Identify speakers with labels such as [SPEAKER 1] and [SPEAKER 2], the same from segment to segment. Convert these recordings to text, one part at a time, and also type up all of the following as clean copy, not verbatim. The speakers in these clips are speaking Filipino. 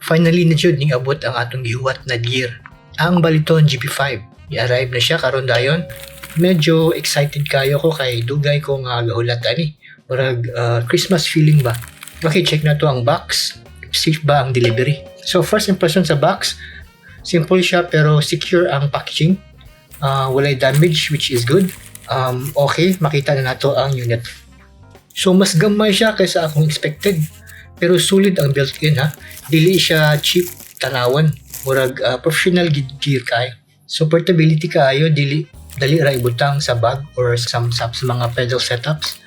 [SPEAKER 1] Finally na jud ning abot ang atong gihuwat na gear. Ang Baliton GP5. I-arrive na siya karon dayon. Medyo excited kayo ko kay dugay ko nga gahulat ani. Murag Christmas feeling ba. Okay, check na to ang box. Safe ba ang delivery? So first impression sa box, simple siya pero secure ang packaging. Walay damage which is good. Okay, makita na nato ang unit. So mas gamay siya kaysa akong expected. Pero solid ang built-in ha. Dili siya cheap tanawan. Murag professional gear kayo. So portability kayo, dali ra ibutang sa bag or sa mga pedal setups.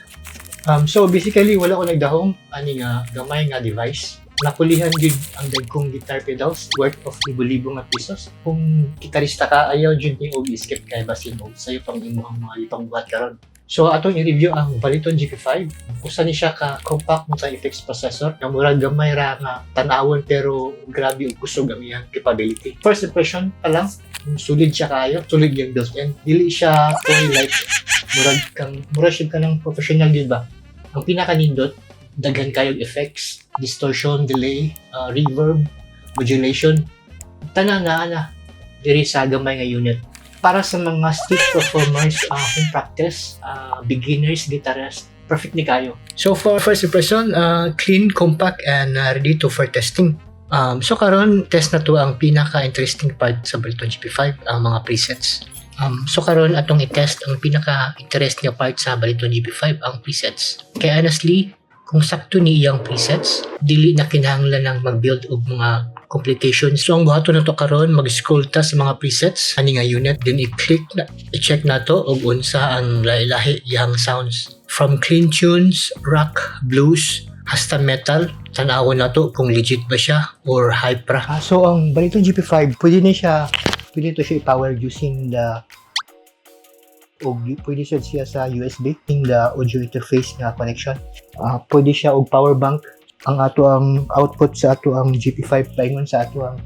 [SPEAKER 1] So basically wala ko nagdahong ani nga gamay nga device. Napulihan gid ang dagkong guitar pedals worth of libo-libo nga pesos. Kung gitarista ka ayaw jud ni og skip kay basin og sayo pang imong mga ipangbuhat karon. So atong i-review ang Baliton GP5. Usa ni siya ka compact multi-effects processor nga murag gamay ra nga tan-awon pero grabe og kusog ang iyang capability. First impression pa lang, solid siya kayo, solid yung built-in. Dili siya toy-like. Murag siya ka ng professional yun ba? Ang pinaka-nindot, daghan kayong effects, distortion, delay, reverb, modulation. Tanan na diri sa gamay nga unit. Para sa mga street performers kung practice, beginners, guitarist, perfect ni kayo. So for first impression, clean, compact, and ready to for testing. So karon test na to ang pinaka-interesting part sa Baliton GP5, ang mga presets. So karon atong i-test ang pinaka-interesting part sa Baliton GP5, ang presets. Kaya honestly, kung sakto ni iyang presets, dili na kinahanglan ng mag-build og mga complications. So ang buhaton na to karon, mag-scroll ta sa mga presets ani nga unit, then i-click na, i-check na to og unsa ang lahi-lahi iyang sounds. From clean tunes, rock, blues, hasta metal, tanawon na to kung legit ba siya or hype ra. So ang Baliton GP5, pwede to siya i-power using the pwede siya sa USB in the audio interface nga connection. Pwede siya og power bank. Ang ato ang output sa ato ang GP5 paingon sa ato ang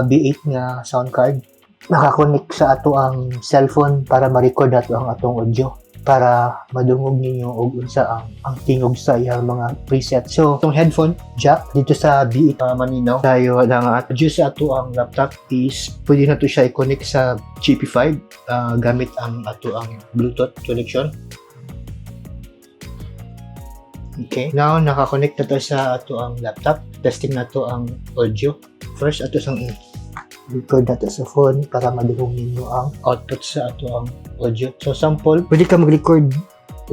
[SPEAKER 1] B8 nga sound card. Nakakonect sa ato ang cellphone para ma-record nato ang atong audio para madungog ninyo og unsa ang tingog sa iyang mga preset. So, itong headphone jack dito sa B8 maminaw tayo lang audio sa ato ang laptop is pwede na to siya i-connect sa GP5 gamit ang ato ang Bluetooth connection. Okay, now nakakonect na to sa ato ang laptop. Testing na to ang audio. First, ato sang record na to sa phone para madungog ninyo ang output sa ato ang audio. So, sample, pwede ka mag-record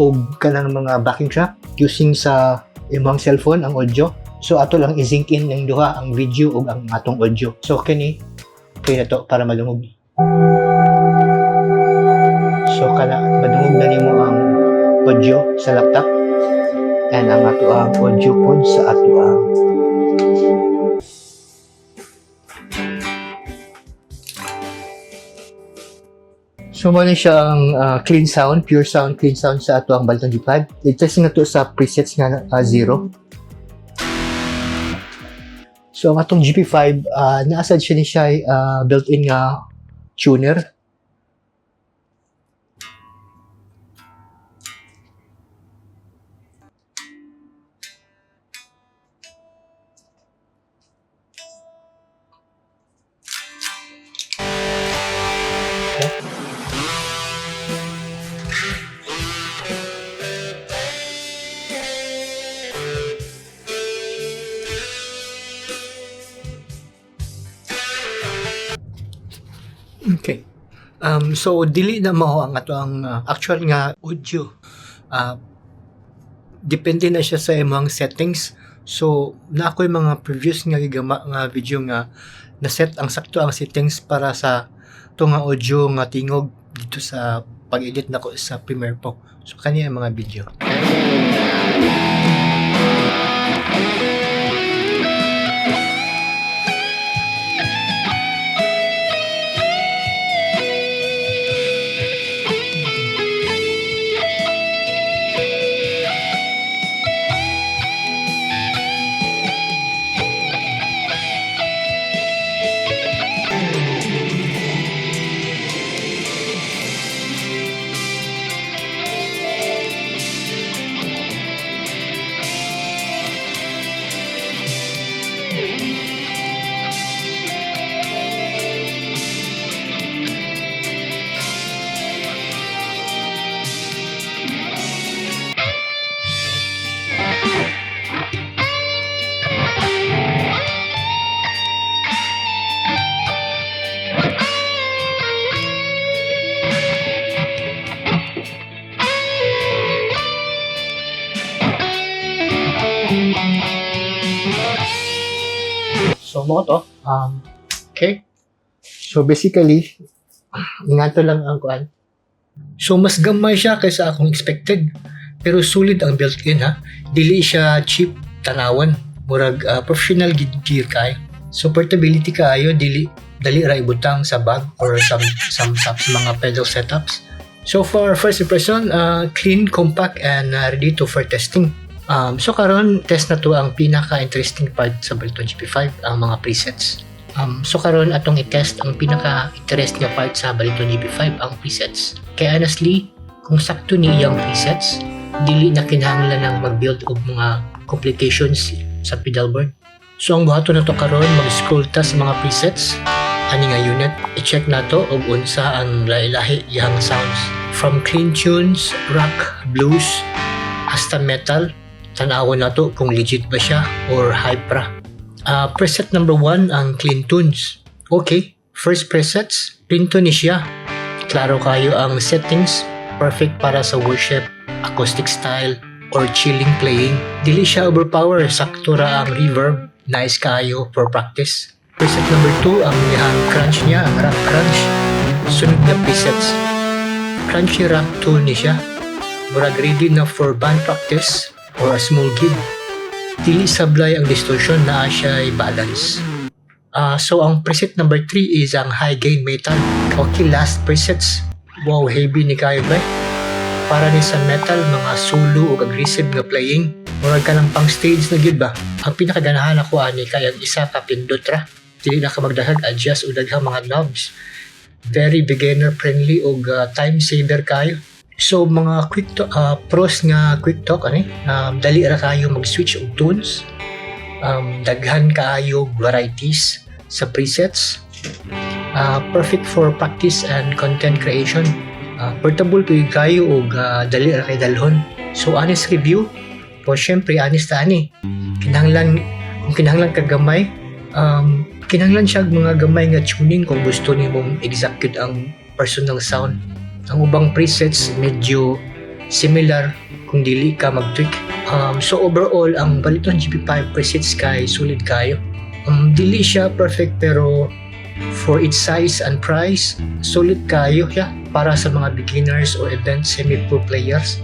[SPEAKER 1] o ka ng mga backing track using sa imong cellphone ang audio. So, ato lang i-sync in ng duha ang video o ang atong audio. So, kaya na to para madungog. So, madungog na nimo ang audio sa laptop. And ang ato ang audio pod sa ato ang so mo siya ang clean sound, pure sound, clean sound sa ato ang Baliton GP5. I-testing na to sa presets nga 0. So ang atong GP5, naasad siya ni siya built-in nga tuner. Okay. So dili na mao ang ato ang actual nga audio. Depende na siya sa imong settings. So na ako'y mga previous nga gigama nga video nga na-set ang sakto ang settings para sa to nga audio nga tingog dito sa pag-edit nako sa Premiere Pro. So kaniya ang mga video. So mo to. Okay. So basically, ingato lang ang kuan. So mas gamay siya kaysa akong expected. Pero solid ang built-in ha. Dili siya cheap tanawan. Murag professional gear kay. So portability kaayo dili dali ra ibutang sa bag or sa mga pedal setups. So for first impression, clean, compact, and ready to for testing. So karon test na to ang pinaka-interesting part sa Baliton GP5, ang mga presets. So karon atong i-test ang pinaka-interest nga part sa Baliton GP5, ang presets. Kaya honestly, kung sakto ni iyang presets, dili na kinahanglan ng mag-build og mga complications sa pedalboard. So ang buhaton na to karon, mag-scroll ta sa mga presets ani nga unit, i-check na to og unsa ang lahi-lahi yang sounds. From clean tunes, rock, blues, hasta metal, tanawon na to kung legit ba siya or hype ra. Preset number 1 ang clean tunes. Okay, first presets, clean tune ni siya. Klaro kayo ang settings, perfect para sa worship, acoustic style, or chilling playing. Dili siya overpower, sakto ra ang reverb, nice kayo for practice. Preset number 2, ang niyang crunch niya, ang rock crunch. Sunod na presets, crunchy rock tune ni siya. Murag ready na for band practice or a small gig. Dili sablay ang distortion na siya balance. So ang preset number 3 is ang high gain metal. Okay, last presets. Wow, heavy ni kayo ba? Para ni sa metal, mga solo o aggressive nga playing. Murag ka ng pang stage na gyud ba? Ang pinakaganahan ako ani kay ang isa ka pindot ra. Dili na ka magdahag adjust o daghang mga knobs. Very beginner friendly o time saver kayo. So mga quick talk, pros nga quick talk ani, dali ra kayo mag-switch og tunes. Daghan kaayo varieties sa presets. Perfect for practice and content creation. Portable kayo og dali ra kay dalhon. So honest review, po syempre honest ani. Kung kinahanglan ka gamay, kinahanglan siya mga gamay nga tuning kung gusto nimong execute ang personal sound. Ang ubang presets medyo similar kung dili ka mag-tweak. So overall, ang Baliton GP5 presets kay solid kayo. Dili siya perfect pero for its size and price, solid kayo siya para sa mga beginners or event semi-pro players.